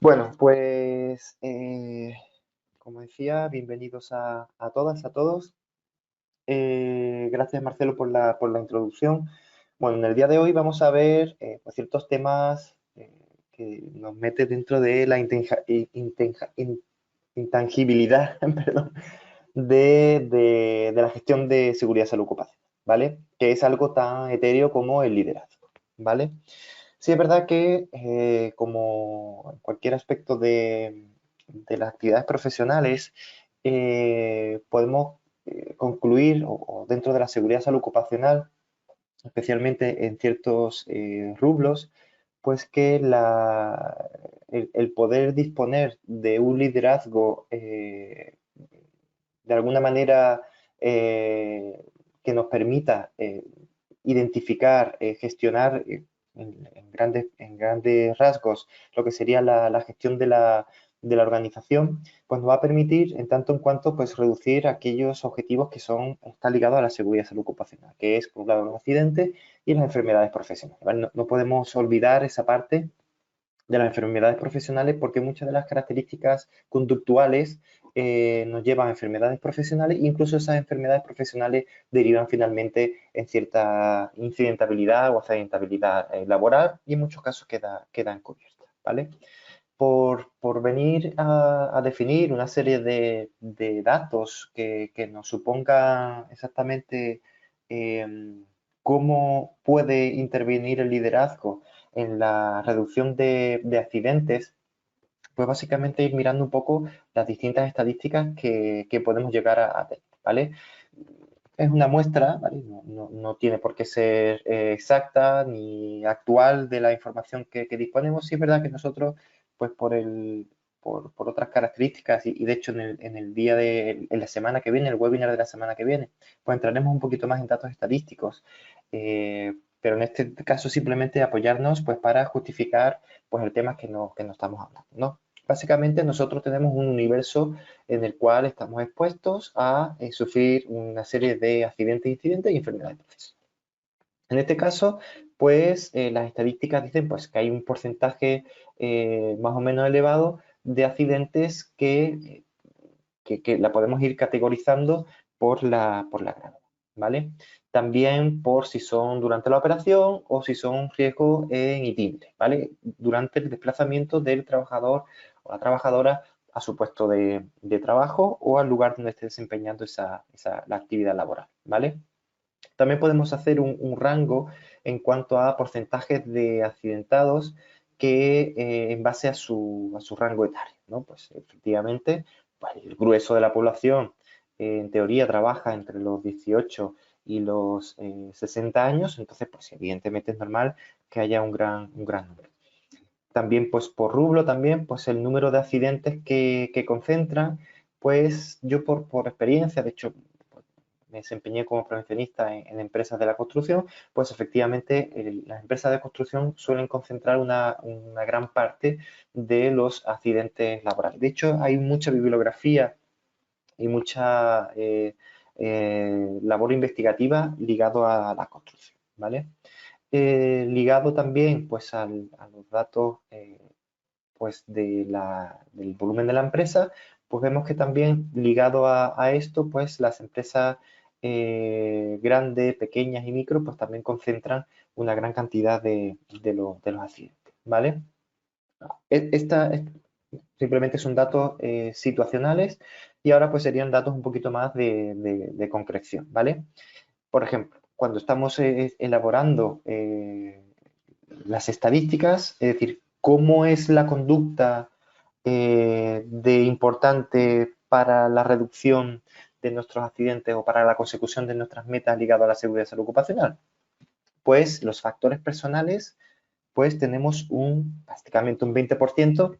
Bueno, pues como decía, bienvenidos a todas, a todos. Gracias Marcelo por la introducción. Bueno, en el día de hoy vamos a ver pues, ciertos temas que nos meten dentro de la intangibilidad, perdón, de la gestión de seguridad y salud ocupacional, ¿vale? Que es algo tan etéreo como el liderazgo, ¿vale? Sí, es verdad que como en cualquier aspecto de las actividades profesionales, podemos concluir, o dentro de la seguridad salud ocupacional, especialmente en ciertos rublos, pues que el poder disponer de un liderazgo de alguna manera que nos permita identificar, gestionar en grandes rasgos lo que sería la gestión de la organización, pues nos va a permitir, en tanto en cuanto, pues reducir aquellos objetivos que están ligados a la seguridad y salud ocupacional, que es, por un lado, los accidentes y las enfermedades profesionales, ¿vale? No podemos olvidar esa parte de las enfermedades profesionales porque muchas de las características conductuales nos llevan a enfermedades profesionales e incluso esas enfermedades profesionales derivan finalmente en cierta incidentabilidad o accidentabilidad laboral y en muchos casos quedan cubiertas, ¿vale? Por venir a definir una serie de datos que nos supongan exactamente cómo puede intervenir el liderazgo en la reducción de accidentes, pues básicamente ir mirando un poco las distintas estadísticas que podemos llegar a tener, ¿vale? Es una muestra, ¿vale? No tiene por qué ser exacta ni actual de la información que disponemos. Sí es verdad que nosotros, pues por otras características y de hecho en la semana que viene, el webinar de la semana que viene, pues entraremos un poquito más en datos estadísticos. Pero en este caso simplemente apoyarnos pues para justificar pues el tema que no estamos hablando, ¿no? Básicamente nosotros tenemos un universo en el cual estamos expuestos a sufrir una serie de accidentes, incidentes y enfermedades profesionales. En este caso, pues las estadísticas dicen pues, que hay un porcentaje más o menos elevado de accidentes que la podemos ir categorizando por la gravedad, ¿vale? También por si son durante la operación o si son riesgos en itinere, ¿vale? Durante el desplazamiento del trabajador o la trabajadora a su puesto de trabajo o al lugar donde esté desempeñando la actividad laboral, ¿vale? También podemos hacer un rango en cuanto a porcentajes de accidentados que en base a su rango etario, ¿no? Pues efectivamente, pues, el grueso de la población en teoría trabaja entre los 18 y los 60 años, entonces pues evidentemente es normal que haya un gran número. También pues por rublo también, pues el número de accidentes que concentran, pues yo por experiencia, de hecho me desempeñé como prevencionista en empresas de la construcción, pues efectivamente las empresas de construcción suelen concentrar una gran parte de los accidentes laborales. De hecho, hay mucha bibliografía y mucha labor investigativa ligado a la construcción, ¿vale? Ligado también pues a los datos pues del volumen de la empresa, pues vemos que también ligado a esto, pues las empresas grandes, pequeñas y micro, pues también concentran una gran cantidad de los accidentes, ¿vale? Simplemente son datos situacionales y ahora pues serían datos un poquito más de concreción, ¿vale? Por ejemplo, cuando estamos elaborando las estadísticas, es decir, cómo es la conducta de importante para la reducción de nuestros accidentes o para la consecución de nuestras metas ligadas a la seguridad y salud ocupacional. Pues los factores personales, pues tenemos prácticamente un 20%.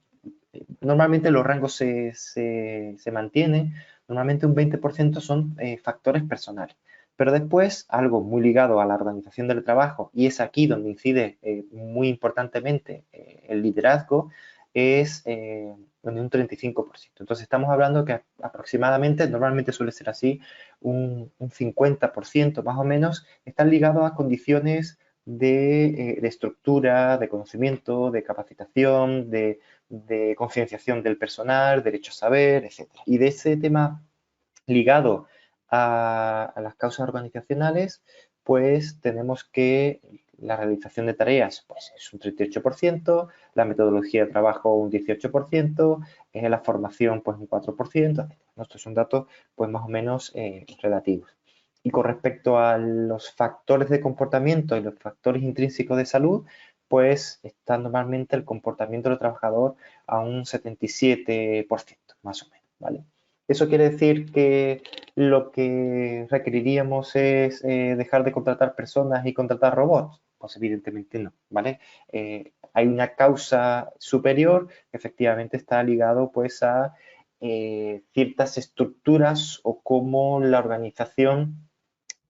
Normalmente los rangos se mantienen, normalmente un 20% son factores personales. Pero después, algo muy ligado a la organización del trabajo, y es aquí donde incide muy importantemente el liderazgo, es de un 35%. Entonces estamos hablando que aproximadamente, normalmente suele ser así, un 50% más o menos están ligados a condiciones de estructura, de conocimiento, de capacitación, de concienciación del personal, derecho a saber, etcétera. Y de ese tema ligado a las causas organizacionales, pues tenemos que la realización de tareas pues es un 38%, la metodología de trabajo un 18%, la formación pues un 4%, etc. Estos son datos pues más o menos relativos. Y con respecto a los factores de comportamiento y los factores intrínsecos de salud, pues está normalmente el comportamiento del trabajador a un 77%, más o menos, ¿vale? Eso quiere decir que lo que requeriríamos es dejar de contratar personas y contratar robots. Pues evidentemente no, ¿vale? Hay una causa superior que efectivamente está ligado pues a ciertas estructuras o cómo la organización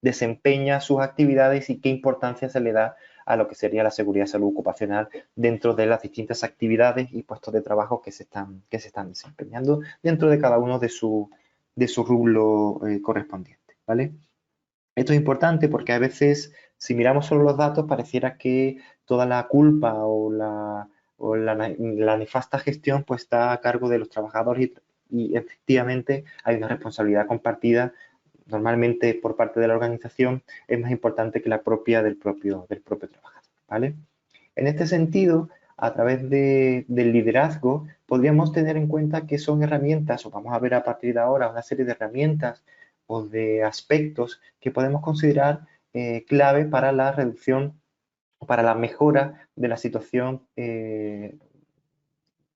desempeña sus actividades y qué importancia se le da a lo que sería la seguridad y salud ocupacional dentro de las distintas actividades y puestos de trabajo que se están desempeñando dentro de cada uno de su rublo correspondiente, ¿vale? Esto es importante porque a veces, si miramos solo los datos, pareciera que toda la culpa la nefasta gestión pues está a cargo de los trabajadores y efectivamente hay una responsabilidad compartida normalmente por parte de la organización es más importante que la propia del propio trabajador, ¿vale? En este sentido, a través del liderazgo, podríamos tener en cuenta que son herramientas, o vamos a ver a partir de ahora una serie de herramientas o de aspectos que podemos considerar clave para la reducción o para la mejora de la situación de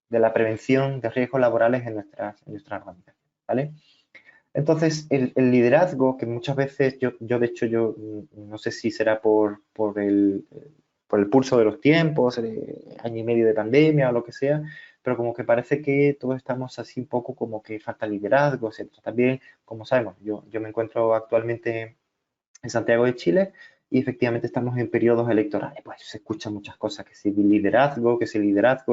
la prevención de riesgos laborales en nuestras organizaciones, ¿vale? Entonces, el liderazgo, que muchas veces yo de hecho, yo no sé si será por el pulso de los tiempos, año y medio de pandemia o lo que sea, pero como que parece que todos estamos así un poco como que falta liderazgo, etcétera. También, como sabemos, yo me encuentro actualmente en Santiago de Chile y efectivamente estamos en periodos electorales. Pues se escuchan muchas cosas, que si liderazgo,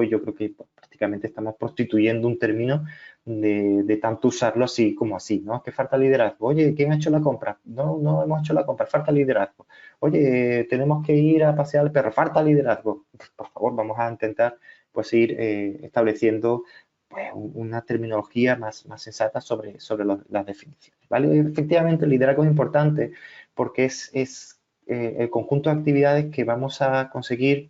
y yo creo que pues, prácticamente estamos prostituyendo un término de tanto usarlo así como así, ¿no? Que falta liderazgo. Oye, ¿quién ha hecho la compra? No, no hemos hecho la compra, falta liderazgo. Oye, tenemos que ir a pasear al perro, falta liderazgo. Por favor, vamos a intentar pues ir estableciendo pues, una terminología más sensata sobre las definiciones, ¿vale? Efectivamente, el liderazgo es importante porque es el conjunto de actividades que vamos a conseguir,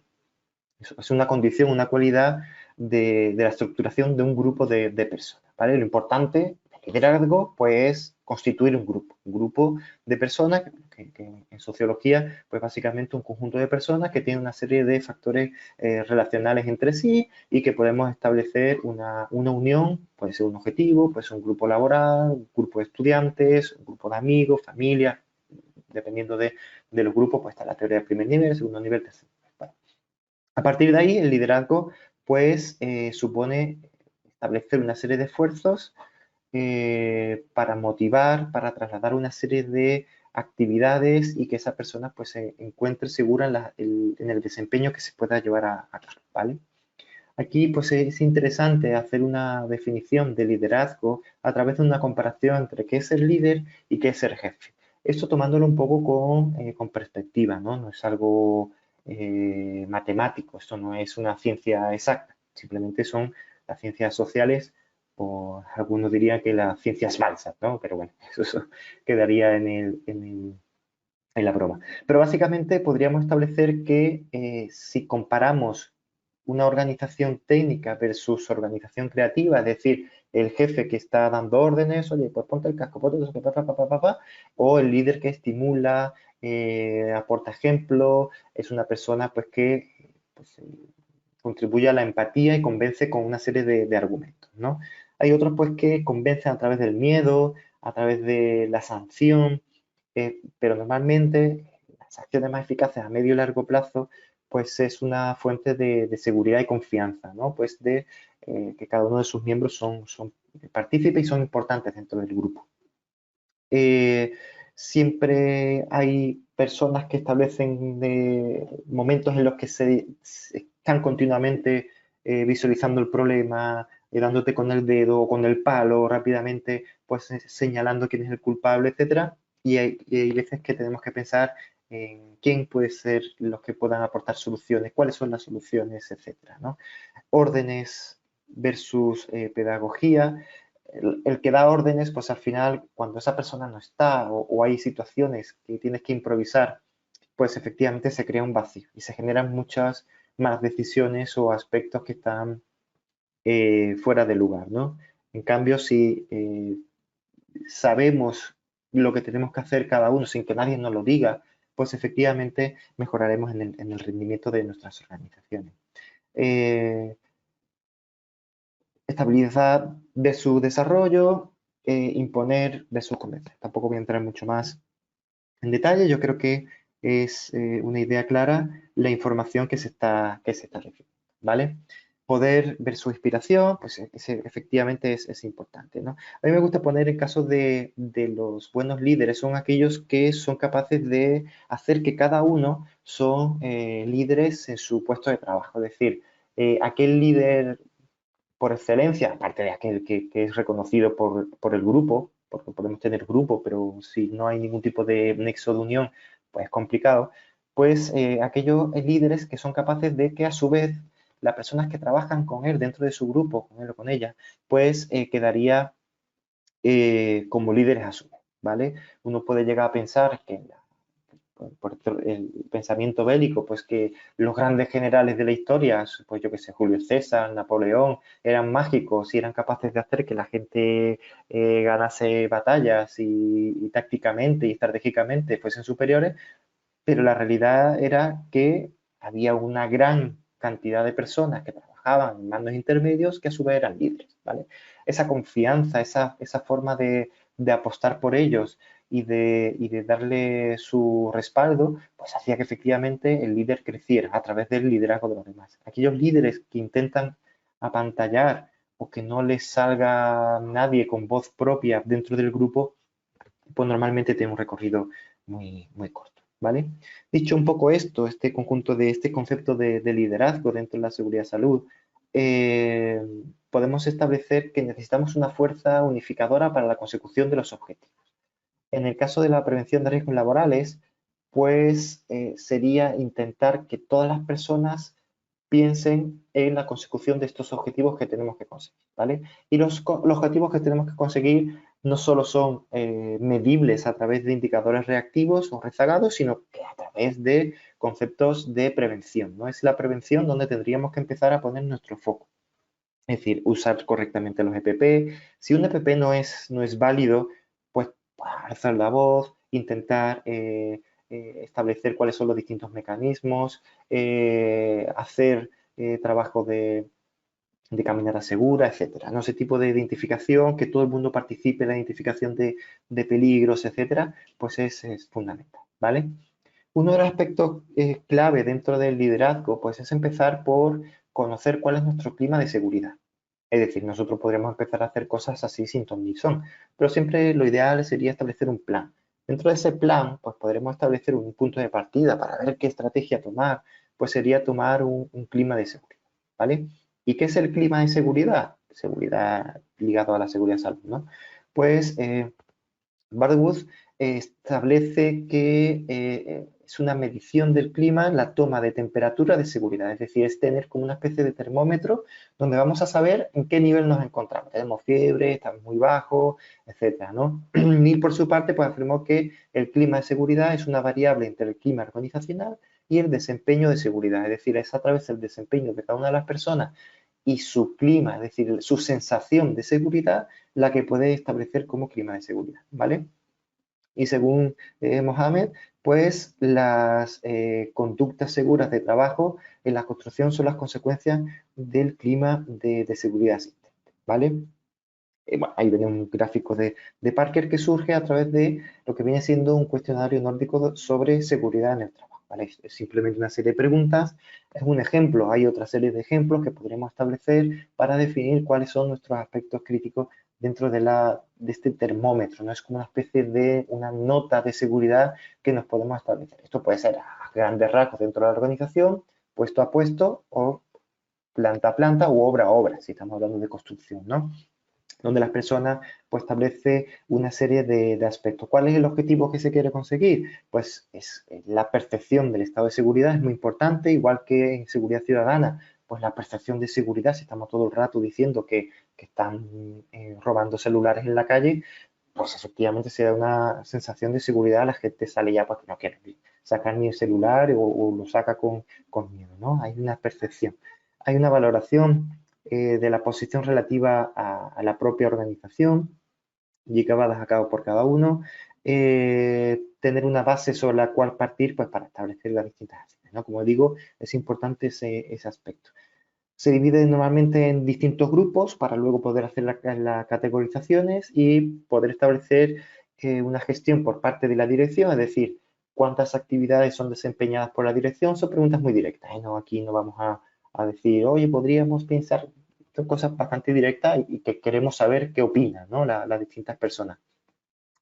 es una condición, una cualidad de la estructuración de un grupo de personas, ¿vale? Lo importante del liderazgo, pues, es constituir un grupo de personas que en sociología, pues básicamente un conjunto de personas que tienen una serie de factores relacionales entre sí y que podemos establecer una unión, puede ser un objetivo, puede ser un grupo laboral, un grupo de estudiantes, un grupo de amigos, familia, dependiendo de los grupos, pues está la teoría del primer nivel, segundo nivel, tercer nivel. Bueno, a partir de ahí, el liderazgo, pues, supone establecer una serie de esfuerzos para motivar, para trasladar una serie de actividades y que esa persona pues se encuentre segura en el desempeño que se pueda llevar a cabo, ¿vale? Aquí pues es interesante hacer una definición de liderazgo a través de una comparación entre qué es ser líder y qué es ser jefe. Esto tomándolo un poco con perspectiva, ¿no? No es algo matemático, esto no es una ciencia exacta, simplemente son las ciencias sociales o algunos dirían que las ciencias falsas, ¿no? Pero bueno, eso quedaría en la broma. Pero básicamente podríamos establecer que si comparamos una organización técnica versus organización creativa, es decir, el jefe que está dando órdenes, oye, pues ponte el casco, ponte eso, o el líder que estimula, aporta ejemplo, es una persona pues que pues, contribuye a la empatía y convence con una serie de argumentos, ¿no? Hay otros pues que convencen a través del miedo, a través de la sanción, pero normalmente las acciones más eficaces a medio y largo plazo pues es una fuente de seguridad y confianza, ¿no? Pues de que cada uno de sus miembros son partícipes y son importantes dentro del grupo. Siempre hay personas que establecen momentos en los que se están continuamente visualizando el problema, dándote con el dedo o con el palo rápidamente, pues señalando quién es el culpable, etcétera. Y hay veces que tenemos que pensar en quién puede ser los que puedan aportar soluciones, cuáles son las soluciones, etcétera, ¿no? Órdenes versus pedagogía. El que da órdenes, pues al final, cuando esa persona no está o hay situaciones que tienes que improvisar, pues efectivamente se crea un vacío y se generan muchas más decisiones o aspectos que están fuera de lugar, ¿no? En cambio, si sabemos lo que tenemos que hacer cada uno sin que nadie nos lo diga, pues efectivamente mejoraremos en el rendimiento de nuestras organizaciones. Eh, Estabilidad de su desarrollo, imponer de sus convencer. Tampoco voy a entrar mucho más en detalle, yo creo que es una idea clara la información que se está recibiendo, ¿vale? Poder ver su inspiración, pues efectivamente es importante, ¿no? A mí me gusta poner el caso de los buenos líderes, son aquellos que son capaces de hacer que cada uno son líderes en su puesto de trabajo, es decir, aquel líder por excelencia, aparte de aquel que es reconocido por el grupo, porque podemos tener grupo, pero si no hay ningún tipo de nexo de unión, pues es complicado, pues aquellos líderes que son capaces de que a su vez las personas que trabajan con él dentro de su grupo, con él o con ella, pues quedaría como líderes a su vez, ¿vale? Uno puede llegar a pensar que por el pensamiento bélico, pues que los grandes generales de la historia, pues yo que sé, Julio César, Napoleón, eran mágicos y eran capaces de hacer que la gente ganase batallas y tácticamente y estratégicamente fuesen superiores, pero la realidad era que había una gran cantidad de personas que trabajaban en mandos intermedios que a su vez eran líderes, ¿vale? Esa confianza, esa forma de apostar por ellos y de darle su respaldo, pues hacía que efectivamente el líder creciera a través del liderazgo de los demás. Aquellos líderes que intentan apantallar o que no les salga nadie con voz propia dentro del grupo, pues normalmente tienen un recorrido muy, muy corto, ¿vale? Dicho un poco esto, este conjunto de este concepto de liderazgo dentro de la seguridad salud, eh, podemos establecer que necesitamos una fuerza unificadora para la consecución de los objetivos. En el caso de la prevención de riesgos laborales, pues sería intentar que todas las personas piensen en la consecución de estos objetivos que tenemos que conseguir, ¿vale? Y los objetivos que tenemos que conseguir no solo son medibles a través de indicadores reactivos o rezagados, sino que a través de conceptos de prevención, ¿no? Es la prevención donde tendríamos que empezar a poner nuestro foco. Es decir, usar correctamente los EPP. Si un EPP no es válido, pues alzar la voz, intentar establecer cuáles son los distintos mecanismos, hacer trabajo de caminata segura, etcétera, ¿no? Ese tipo de identificación, que todo el mundo participe en la identificación de peligros, etcétera, pues es fundamental, ¿vale? Uno de los aspectos clave dentro del liderazgo, pues es empezar por conocer cuál es nuestro clima de seguridad. Es decir, nosotros podríamos empezar a hacer cosas así sin ton ni son, pero siempre lo ideal sería establecer un plan. Dentro de ese plan, pues podremos establecer un punto de partida para ver qué estrategia tomar, pues sería tomar un clima de seguridad, ¿vale? ¿Y qué es el clima de seguridad? Seguridad ligado a la seguridad salud, ¿no? Pues Bardwood establece que es una medición del clima, la toma de temperatura de seguridad, es decir, es tener como una especie de termómetro donde vamos a saber en qué nivel nos encontramos. Tenemos fiebre, estamos muy bajos, etcétera, ¿no? Y por su parte, pues afirmó que el clima de seguridad es una variable entre el clima organizacional y el desempeño de seguridad, es decir, es a través del desempeño de cada una de las personas y su clima, es decir, su sensación de seguridad, la que puede establecer como clima de seguridad, ¿vale? Y según Mohamed, pues las conductas seguras de trabajo en la construcción son las consecuencias del clima de seguridad existente, ¿vale? Bueno, ahí viene un gráfico de Parker que surge a través de lo que viene siendo un cuestionario nórdico sobre seguridad en el trabajo, ¿vale? Es simplemente una serie de preguntas, es un ejemplo, hay otra serie de ejemplos que podremos establecer para definir cuáles son nuestros aspectos críticos dentro de este termómetro, ¿no? Es como una especie de una nota de seguridad que nos podemos establecer. Esto puede ser a grandes rasgos dentro de la organización, puesto a puesto, o planta a planta u obra a obra, si estamos hablando de construcción, ¿no? Donde las personas pues establece una serie de aspectos. ¿Cuál es el objetivo que se quiere conseguir? Pues es la percepción del estado de seguridad es muy importante, igual que en seguridad ciudadana, pues la percepción de seguridad, si estamos todo el rato diciendo que están robando celulares en la calle, pues efectivamente se da una sensación de seguridad, la gente sale ya porque no quiere sacar ni el celular o lo saca con miedo, ¿no? Hay una percepción, hay una valoración de la posición relativa a la propia organización, llevadas a cabo por cada uno, tener una base sobre la cual partir pues, para establecer las distintas acciones, ¿no? Como digo, es importante ese aspecto. Se divide normalmente en distintos grupos para luego poder hacer las categorizaciones y poder establecer una gestión por parte de la dirección, es decir, cuántas actividades son desempeñadas por la dirección. Son preguntas muy directas, ¿eh? No, aquí no vamos a decir, oye, podríamos pensar, son cosas bastante directas y que queremos saber qué opinan, ¿no? Las distintas personas.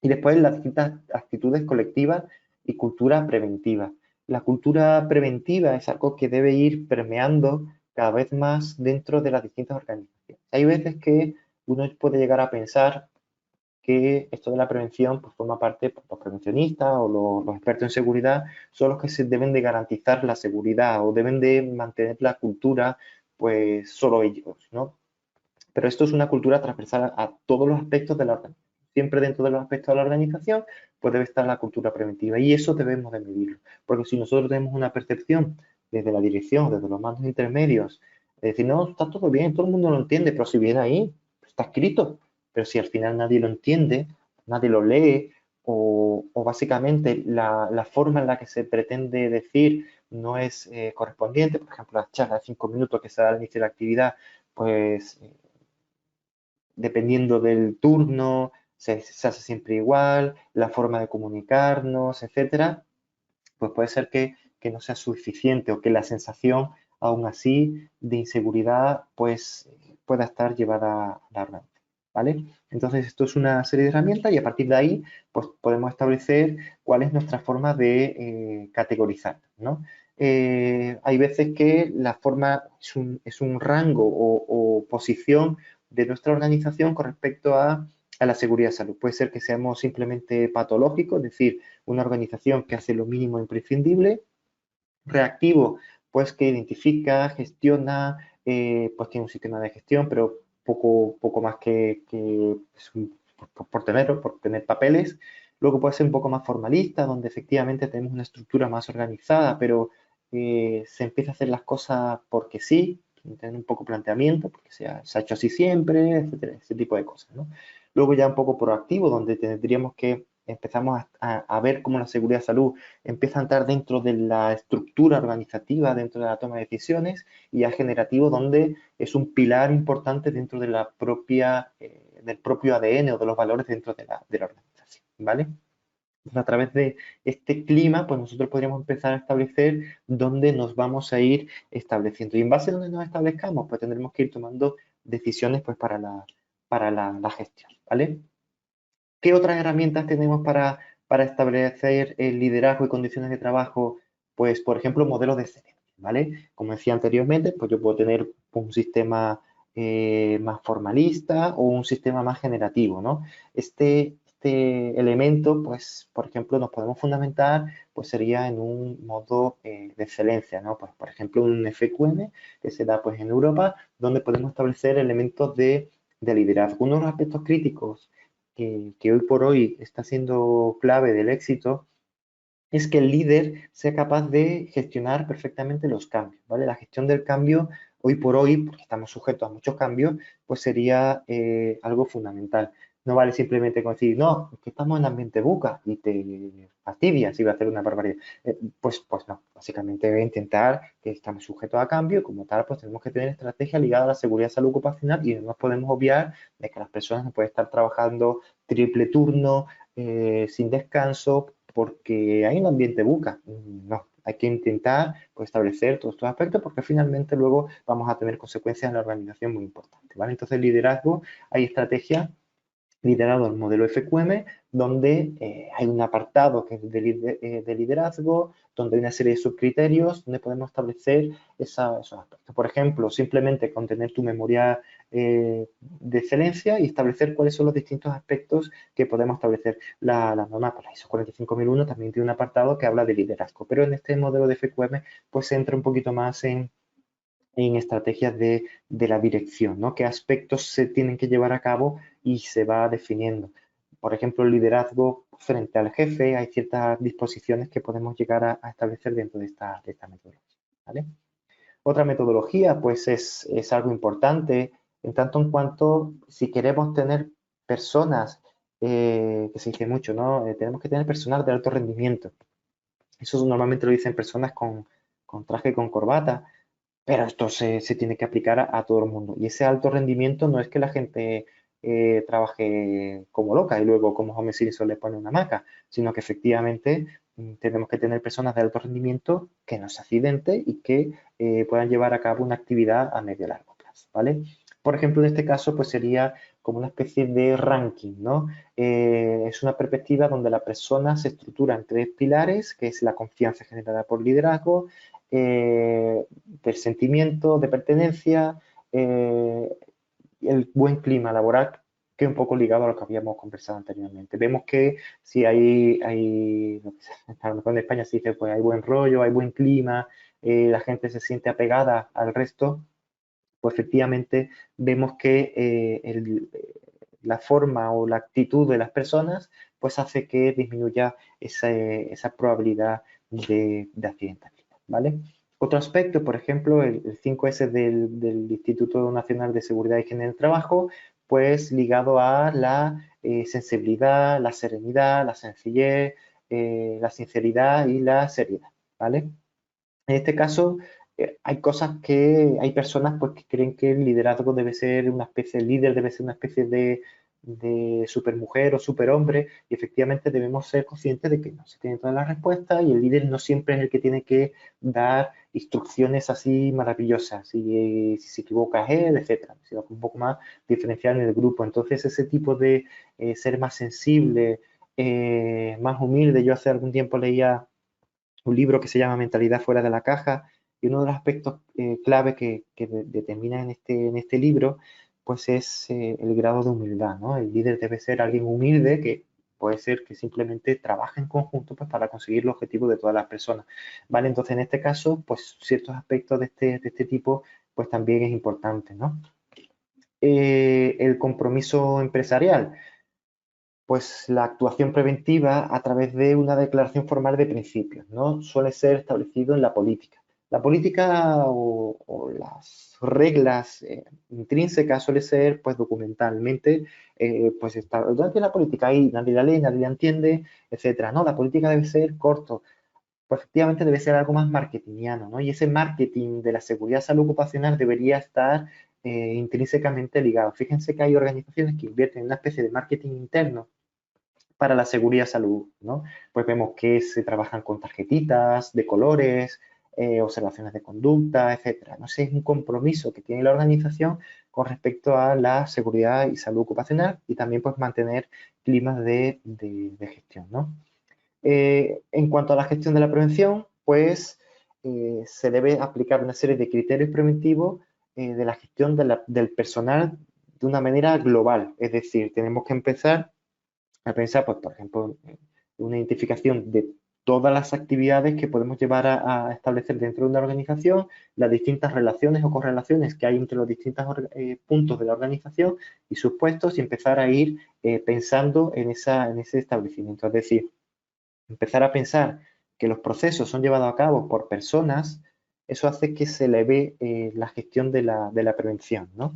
Y después las distintas actitudes colectivas y cultura preventiva. La cultura preventiva es algo que debe ir permeando cada vez más dentro de las distintas organizaciones. Hay veces que uno puede llegar a pensar que esto de la prevención pues, forma parte, pues, los prevencionistas o los expertos en seguridad son los que se deben de garantizar la seguridad o deben de mantener la cultura, pues solo ellos, ¿no? Pero esto es una cultura transversal a todos los aspectos de la organización. Siempre dentro de los aspectos de la organización, pues debe estar la cultura preventiva y eso debemos de medirlo. Porque si nosotros tenemos una percepción desde la dirección, desde los mandos intermedios, de decir, no, está todo bien, todo el mundo lo entiende, pero si viene ahí, está escrito. Pero si al final nadie lo entiende, nadie lo lee, o básicamente la forma en la que se pretende decir no es correspondiente, por ejemplo, las charlas de 5 minutos que se da al inicio de la actividad, pues dependiendo del turno, se hace siempre igual, la forma de comunicarnos, etcétera, pues puede ser que no sea suficiente o que la sensación, aún así, de inseguridad, pues pueda estar llevada a la realidad, ¿vale? Entonces, esto es una serie de herramientas y a partir de ahí, pues podemos establecer cuál es nuestra forma de categorizar, ¿no? Hay veces que la forma es un rango o posición de nuestra organización con respecto a la seguridad de salud. Puede ser que seamos simplemente patológicos, es decir, una organización que hace lo mínimo imprescindible, reactivo, pues que identifica, gestiona, pues tiene un sistema de gestión, pero poco más que pues, por tener papeles. Luego puede ser un poco más formalista, donde efectivamente tenemos una estructura más organizada, pero se empieza a hacer las cosas porque sí, sin tener un poco planteamiento, porque se ha hecho así siempre, etcétera, ese tipo de cosas, ¿no? Luego ya un poco proactivo, donde tendríamos que empezamos a ver cómo la seguridad de salud empieza a entrar dentro de la estructura organizativa, dentro de la toma de decisiones, y ya generativo, donde es un pilar importante dentro de la propia, del propio ADN o de los valores dentro de la organización, ¿vale? Entonces, a través de este clima, pues nosotros podríamos empezar a establecer dónde nos vamos a ir estableciendo. Y en base a dónde nos establezcamos, pues tendremos que ir tomando decisiones pues, para la gestión, ¿vale? ¿Qué otras herramientas tenemos para establecer el liderazgo y condiciones de trabajo? Pues, por ejemplo, modelos de excelencia, ¿vale? Como decía anteriormente, pues yo puedo tener un sistema más formalista o un sistema más generativo, ¿no? Este elemento, pues, por ejemplo, nos podemos fundamentar, pues sería en un modo de excelencia, ¿no? Pues, por ejemplo, un FQM que se da, pues, en Europa, donde podemos establecer elementos de liderazgo. Uno de los aspectos críticos que hoy por hoy está siendo clave del éxito es que el líder sea capaz de gestionar perfectamente los cambios, ¿vale? La gestión del cambio hoy por hoy, porque estamos sujetos a muchos cambios, pues sería algo fundamental. No vale simplemente con decir, no, es que estamos en ambiente buca y te fastidias si va a hacer una barbaridad. Pues no, básicamente voy a intentar que estamos sujetos a cambio y como tal, pues tenemos que tener estrategias ligadas a la seguridad y salud ocupacional y no nos podemos obviar de que las personas no pueden estar trabajando triple turno, sin descanso, porque hay un ambiente buca. No, hay que intentar pues, establecer todos estos aspectos porque finalmente luego vamos a tener consecuencias en la organización muy importantes, ¿vale? Entonces, liderazgo, hay estrategias liderado el modelo FQM, donde hay un apartado que es de liderazgo, donde hay una serie de subcriterios, donde podemos establecer esos aspectos. Por ejemplo, simplemente contener tu memoria de excelencia y establecer cuáles son los distintos aspectos que podemos establecer. La norma, pues la ISO 45001 también tiene un apartado que habla de liderazgo, pero en este modelo de FQM pues se entra un poquito más en estrategias de la dirección, ¿no? ¿Qué aspectos se tienen que llevar a cabo y se va definiendo? Por ejemplo, el liderazgo frente al jefe, hay ciertas disposiciones que podemos llegar a establecer dentro de esta metodología, ¿vale? Otra metodología, pues, es algo importante en tanto en cuanto si queremos tener personas, que se dice mucho, ¿no? Tenemos que tener personal de alto rendimiento. Eso normalmente lo dicen personas con traje, con corbata, pero esto se tiene que aplicar a todo el mundo. Y ese alto rendimiento no es que la gente trabaje como loca y luego como Home Simpson le pone una hamaca, sino que efectivamente tenemos que tener personas de alto rendimiento que no se accidenten y que puedan llevar a cabo una actividad a medio y largo plazo, ¿vale? Por ejemplo, en este caso, pues sería como una especie de ranking, ¿no? Es una perspectiva donde la persona se estructura en tres pilares, que es la confianza generada por liderazgo, del sentimiento de pertenencia, el buen clima laboral, que es un poco ligado a lo que habíamos conversado anteriormente. Vemos que si a lo mejor en España se dice, pues hay buen rollo, hay buen clima, la gente se siente apegada al resto, pues efectivamente vemos que la forma o la actitud de las personas pues hace que disminuya esa probabilidad de accidentabilidad, ¿vale? Otro aspecto, por ejemplo, el 5S del Instituto Nacional de Seguridad y Higiene del Trabajo, pues ligado a la sensibilidad, la serenidad, la sencillez, la sinceridad y la seriedad, ¿vale? En este caso, hay personas pues, que creen que el liderazgo debe ser una especie, el líder debe ser una especie de supermujer o superhombre, y efectivamente debemos ser conscientes de que no se tienen todas las respuestas y el líder no siempre es el que tiene que dar instrucciones así maravillosas, y si se equivoca es él, etcétera, sino un poco más diferencial en el grupo. Entonces, ese tipo de ser más sensible, más humilde, yo hace algún tiempo leía un libro que se llama Mentalidad fuera de la caja, y uno de los aspectos clave que determina en este libro, pues es el grado de humildad, ¿no? El líder debe ser alguien humilde que puede ser que simplemente trabaje en conjunto pues, para conseguir el objetivo de todas las personas, ¿vale? Entonces, en este caso, pues ciertos aspectos de este tipo, pues también es importante, ¿no? El compromiso empresarial, pues la actuación preventiva a través de una declaración formal de principios, ¿no? Suele ser establecido en la política. La política o las reglas intrínsecas suele ser, pues, documentalmente, pues, está, durante la política ahí nadie la lee, nadie la entiende, etcétera. No, la política debe ser corto, pues efectivamente debe ser algo más marketingiano, ¿no? Y ese marketing de la seguridad salud ocupacional debería estar intrínsecamente ligado. Fíjense que hay organizaciones que invierten en una especie de marketing interno para la seguridad salud, ¿no? Pues vemos que se trabajan con tarjetitas de colores, observaciones de conducta, etcétera. No sé, es un compromiso que tiene la organización con respecto a la seguridad y salud ocupacional y también pues mantener climas de gestión, ¿no? En cuanto a la gestión de la prevención, pues se debe aplicar una serie de criterios preventivos de la gestión del personal de una manera global. Es decir, tenemos que empezar a pensar, pues, por ejemplo, una identificación de todas las actividades que podemos llevar a establecer dentro de una organización, las distintas relaciones o correlaciones que hay entre los distintos puntos de la organización y sus puestos y empezar a ir pensando en ese establecimiento. Es decir, empezar a pensar que los procesos son llevados a cabo por personas, eso hace que se le ve la gestión de la prevención, ¿no?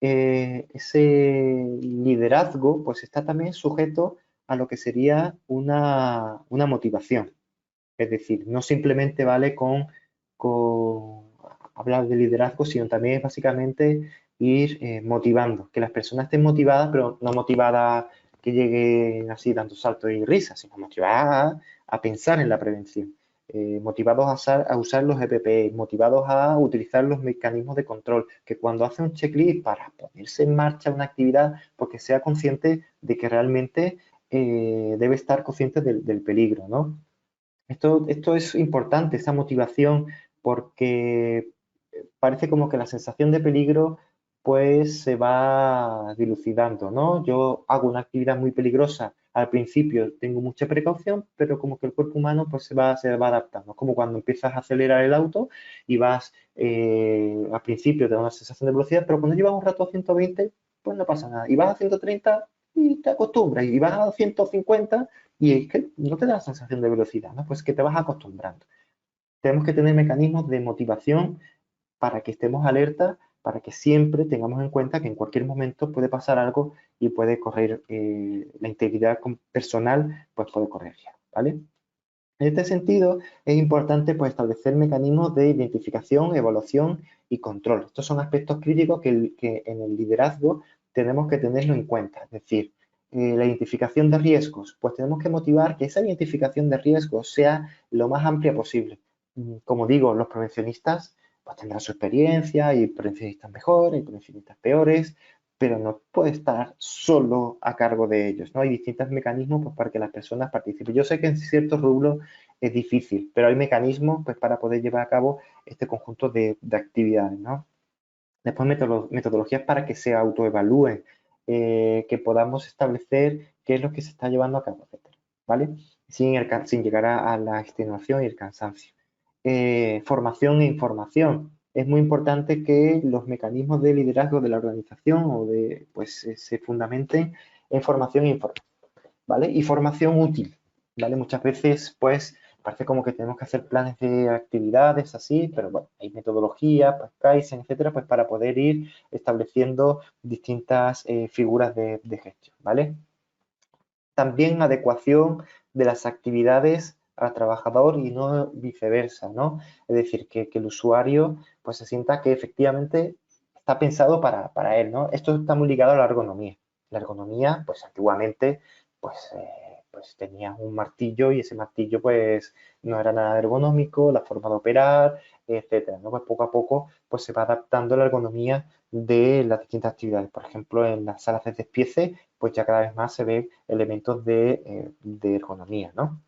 Ese liderazgo pues está también sujeto a lo que sería una motivación. Es decir, no simplemente vale con hablar de liderazgo, sino también es básicamente ir motivando, que las personas estén motivadas, pero no motivadas que lleguen así dando saltos y risas, sino motivadas a pensar en la prevención. motivados a usar los EPP, motivados a utilizar los mecanismos de control, que cuando hace un checklist para ponerse en marcha una actividad, porque sea consciente de que realmente debe estar consciente del peligro, ¿no? Esto es importante, esa motivación, porque parece como que la sensación de peligro pues se va dilucidando, ¿no? Yo hago una actividad muy peligrosa al principio, tengo mucha precaución, pero como que el cuerpo humano pues se va adaptando. Es como cuando empiezas a acelerar el auto y vas, al principio te da una sensación de velocidad, pero cuando llevas un rato a 120, pues no pasa nada. Y vas a 130 y te acostumbras, y vas a 150 y es que no te da la sensación de velocidad, ¿no? Pues que te vas acostumbrando. Tenemos que tener mecanismos de motivación para que estemos alerta, para que siempre tengamos en cuenta que en cualquier momento puede pasar algo y puede correr la integridad personal, pues puede correr ya, ¿vale? En este sentido, es importante pues, establecer mecanismos de identificación, evaluación y control. Estos son aspectos críticos que en el liderazgo tenemos que tenerlo en cuenta. Es decir, la identificación de riesgos, pues tenemos que motivar que esa identificación de riesgos sea lo más amplia posible. Como digo, los prevencionistas pues, tendrán su experiencia, hay prevencionistas mejores, hay prevencionistas peores, pero no puede estar solo a cargo de ellos, ¿no? Hay distintos mecanismos pues, para que las personas participen. Yo sé que en ciertos rubros es difícil, pero hay mecanismos pues, para poder llevar a cabo este conjunto de actividades, ¿no? Después metodologías para que se autoevalúen, que podamos establecer qué es lo que se está llevando a cabo, etcétera, ¿vale? Sin llegar a la extenuación y el cansancio. Formación e información. Es muy importante que los mecanismos de liderazgo de la organización pues, se fundamenten en formación e información, ¿vale? Y formación útil, ¿vale? Muchas veces, pues, parece como que tenemos que hacer planes de actividades así, pero bueno, hay metodología, pues Kaizen, etcétera, pues para poder ir estableciendo distintas figuras de gestión, ¿vale? También adecuación de las actividades al trabajador y no viceversa, ¿no? Es decir, que el usuario pues se sienta que efectivamente está pensado para él, ¿no? Esto está muy ligado a la ergonomía. La ergonomía, pues antiguamente, pues tenías un martillo y ese martillo pues no era nada ergonómico, la forma de operar, etcétera, ¿no? Pues poco a poco pues se va adaptando la ergonomía de las distintas actividades. Por ejemplo, en las salas de despiece, pues ya cada vez más se ven elementos de ergonomía, ¿no?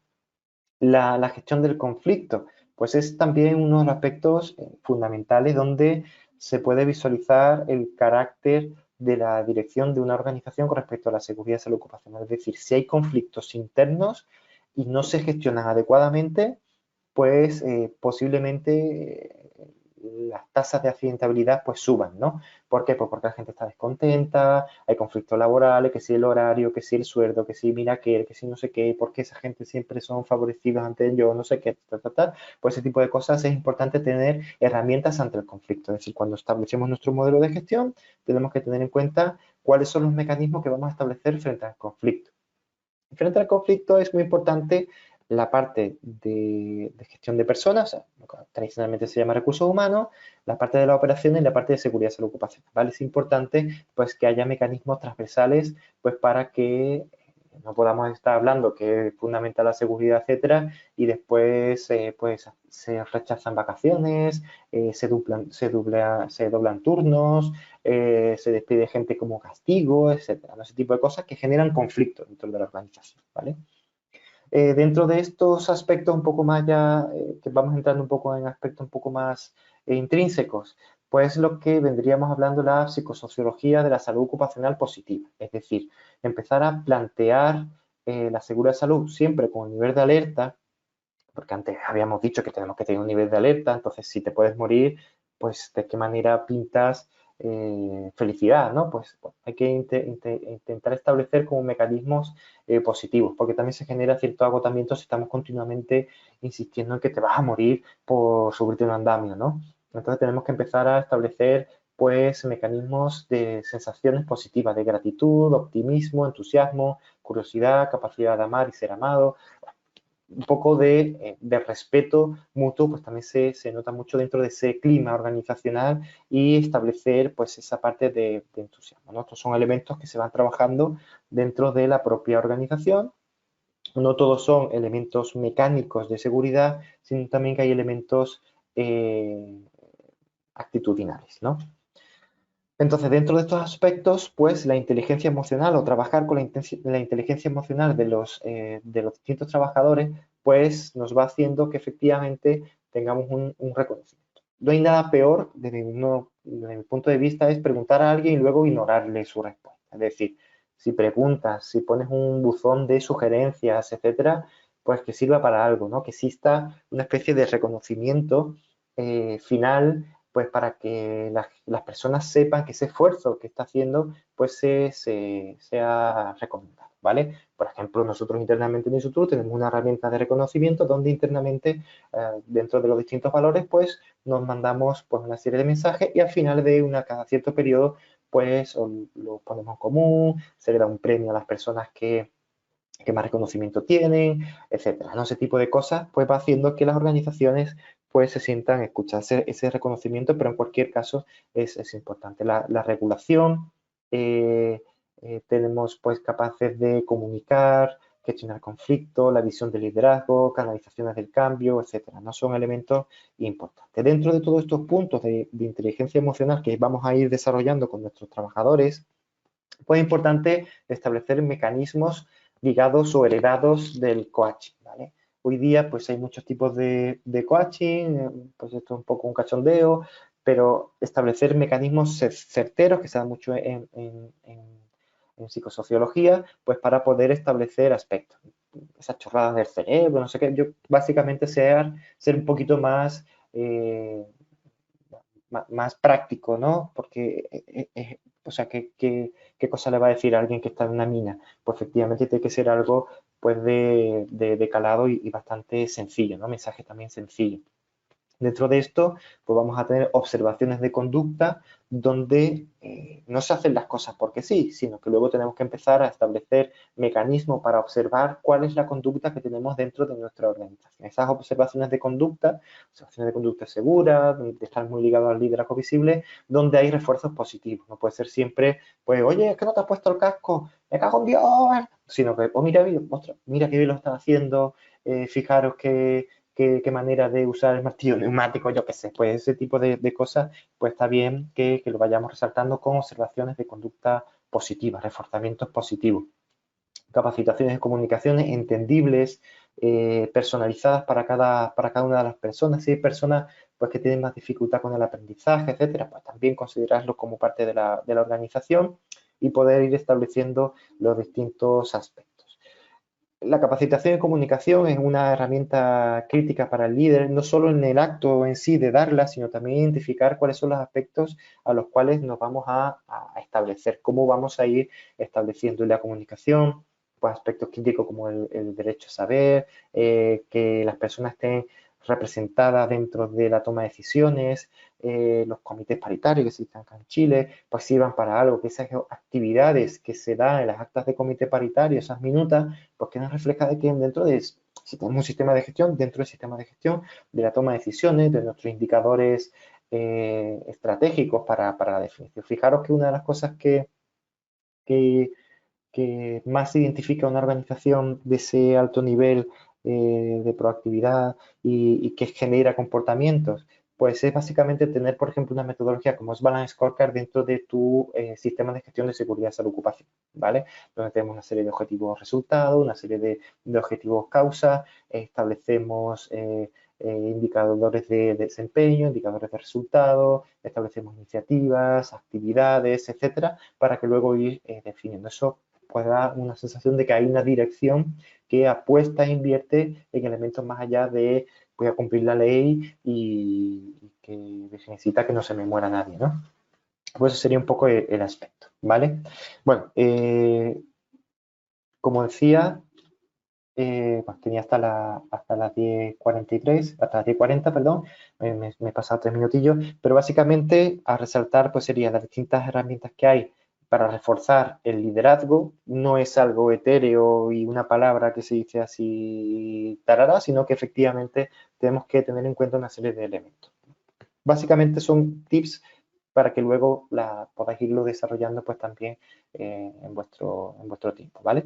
La gestión del conflicto, pues es también uno de los aspectos fundamentales donde se puede visualizar el carácter de la dirección de una organización con respecto a la seguridad y salud ocupacional. Es decir, si hay conflictos internos y no se gestionan adecuadamente, pues posiblemente las tasas de accidentabilidad pues suban, ¿no? ¿Por qué? Pues porque la gente está descontenta, hay conflictos laborales, que si el horario, que si el sueldo, que si mira que si no sé qué, porque esa gente siempre son favorecidos ante yo, no sé qué, pues ese tipo de cosas es importante tener herramientas ante el conflicto. Es decir, cuando establecemos nuestro modelo de gestión, tenemos que tener en cuenta cuáles son los mecanismos que vamos a establecer frente al conflicto. Frente al conflicto es muy importante la parte de gestión de personas, o sea, lo que tradicionalmente se llama recursos humanos, la parte de la operación y la parte de seguridad y salud ocupacional, ¿vale? Es importante pues que haya mecanismos transversales pues para que no podamos estar hablando que es fundamental la seguridad, etcétera, y después pues se rechazan vacaciones, se doblan turnos, se despide gente como castigo, etcétera, ¿no? Ese tipo de cosas que generan conflicto dentro de la organización, ¿vale? Dentro de estos aspectos un poco más ya, que vamos entrando un poco en aspectos un poco más intrínsecos, pues lo que vendríamos hablando la psicosociología de la salud ocupacional positiva, es decir, empezar a plantear la seguridad de salud siempre con un nivel de alerta, porque antes habíamos dicho que tenemos que tener un nivel de alerta, entonces si te puedes morir, pues de qué manera pintas felicidad, ¿no? Pues bueno, hay que intentar establecer como mecanismos positivos, porque también se genera cierto agotamiento si estamos continuamente insistiendo en que te vas a morir por subirte un andamio, ¿no? Entonces tenemos que empezar a establecer pues mecanismos de sensaciones positivas, de gratitud, optimismo, entusiasmo, curiosidad, capacidad de amar y ser amado, un poco de respeto mutuo, pues también se nota mucho dentro de ese clima organizacional y establecer pues esa parte de entusiasmo, ¿no? Estos son elementos que se van trabajando dentro de la propia organización no todos son elementos mecánicos de seguridad, sino también que hay elementos actitudinales, ¿no? Entonces, dentro de estos aspectos, pues la inteligencia emocional o trabajar con la inteligencia emocional de los distintos trabajadores, pues nos va haciendo que efectivamente tengamos un reconocimiento. No hay nada peor, desde mi punto de vista, es preguntar a alguien y luego ignorarle su respuesta. Es decir, si preguntas, si pones un buzón de sugerencias, etcétera, pues que sirva para algo, ¿no? Que exista una especie de reconocimiento final, pues para que las personas sepan que ese esfuerzo que está haciendo pues sea recomendado, ¿vale? Por ejemplo, nosotros internamente en el instituto tenemos una herramienta de reconocimiento donde internamente, dentro de los distintos valores, pues nos mandamos pues una serie de mensajes y al final de cada cierto periodo pues lo ponemos en común, se le da un premio a las personas que más reconocimiento tienen, etcétera, ¿no? Ese tipo de cosas pues va haciendo que las organizaciones pues se sientan escuchar ese reconocimiento, pero en cualquier caso es importante. La regulación, tenemos pues capaces de comunicar, gestionar conflictos, la visión del liderazgo, canalizaciones del cambio, etcétera, ¿no? Son elementos importantes. Dentro de todos estos puntos de inteligencia emocional que vamos a ir desarrollando con nuestros trabajadores, pues es importante establecer mecanismos ligados o heredados del coaching, ¿vale? Hoy día pues hay muchos tipos de coaching, pues esto es un poco un cachondeo, pero establecer mecanismos certeros, que se da mucho en psicosociología, pues para poder establecer aspectos. Esas chorradas del cerebro, no sé qué, yo básicamente ser un poquito más más práctico, ¿no? Porque, o sea, ¿qué cosa le va a decir a alguien que está en una mina? Pues efectivamente tiene que ser algo pues de calado y bastante sencillo, ¿no? Mensaje también sencillo. Dentro de esto, pues vamos a tener observaciones de conducta donde no se hacen las cosas porque sí, sino que luego tenemos que empezar a establecer mecanismos para observar cuál es la conducta que tenemos dentro de nuestra organización. Esas observaciones de conducta seguras, de estar muy ligados al liderazgo visible, donde hay refuerzos positivos. No puede ser siempre, pues, oye, es que no te has puesto el casco, me cago en Dios, sino que, oh, mira, ostras, mira qué bien lo estás haciendo, fijaros qué manera de usar el martillo neumático, yo qué sé, pues ese tipo de cosas, pues está bien que lo vayamos resaltando con observaciones de conducta positiva, reforzamientos positivos, capacitaciones de comunicaciones entendibles, personalizadas para cada una de las personas. Si hay personas pues, que tienen más dificultad con el aprendizaje, etcétera, pues también considerarlo como parte de la organización y poder ir estableciendo los distintos aspectos. La capacitación de comunicación es una herramienta crítica para el líder, no solo en el acto en sí de darla, sino también identificar cuáles son los aspectos a los cuales nos vamos a establecer, cómo vamos a ir estableciendo la comunicación, pues aspectos críticos como el derecho a saber, que las personas estén representadas dentro de la toma de decisiones, los comités paritarios que existen acá en Chile, pues sirvan para algo, que esas actividades que se dan en las actas de comité paritario, esas minutas, pues quedan reflejadas que dentro de, si tenemos un sistema de gestión, dentro del sistema de gestión, de la toma de decisiones, de nuestros indicadores estratégicos para la definición. Fijaros que una de las cosas que, que más identifica una organización de ese alto nivel de proactividad y que genera comportamientos, pues es básicamente tener, por ejemplo, una metodología como es Balance Scorecard dentro de tu sistema de gestión de seguridad, salud, ocupación, ¿vale? Donde tenemos una serie de objetivos resultados, una serie de objetivos causa, establecemos indicadores de desempeño, indicadores de resultados, establecemos iniciativas, actividades, etcétera, para que luego ir definiendo eso, pues da una sensación de que hay una dirección que apuesta e invierte en elementos más allá de voy a cumplir la ley y que necesita que no se me muera nadie, ¿no? Pues ese sería un poco el aspecto, ¿vale? Bueno, como decía, pues tenía hasta las 10:43, hasta las 10:40, perdón, me he pasado 3 minutillos, pero básicamente a resaltar pues serían las distintas herramientas que hay para reforzar el liderazgo. No es algo etéreo y una palabra que se dice así tarara, sino que efectivamente tenemos que tener en cuenta una serie de elementos. Básicamente son tips para que luego podáis irlo desarrollando pues también en vuestro tiempo, ¿vale?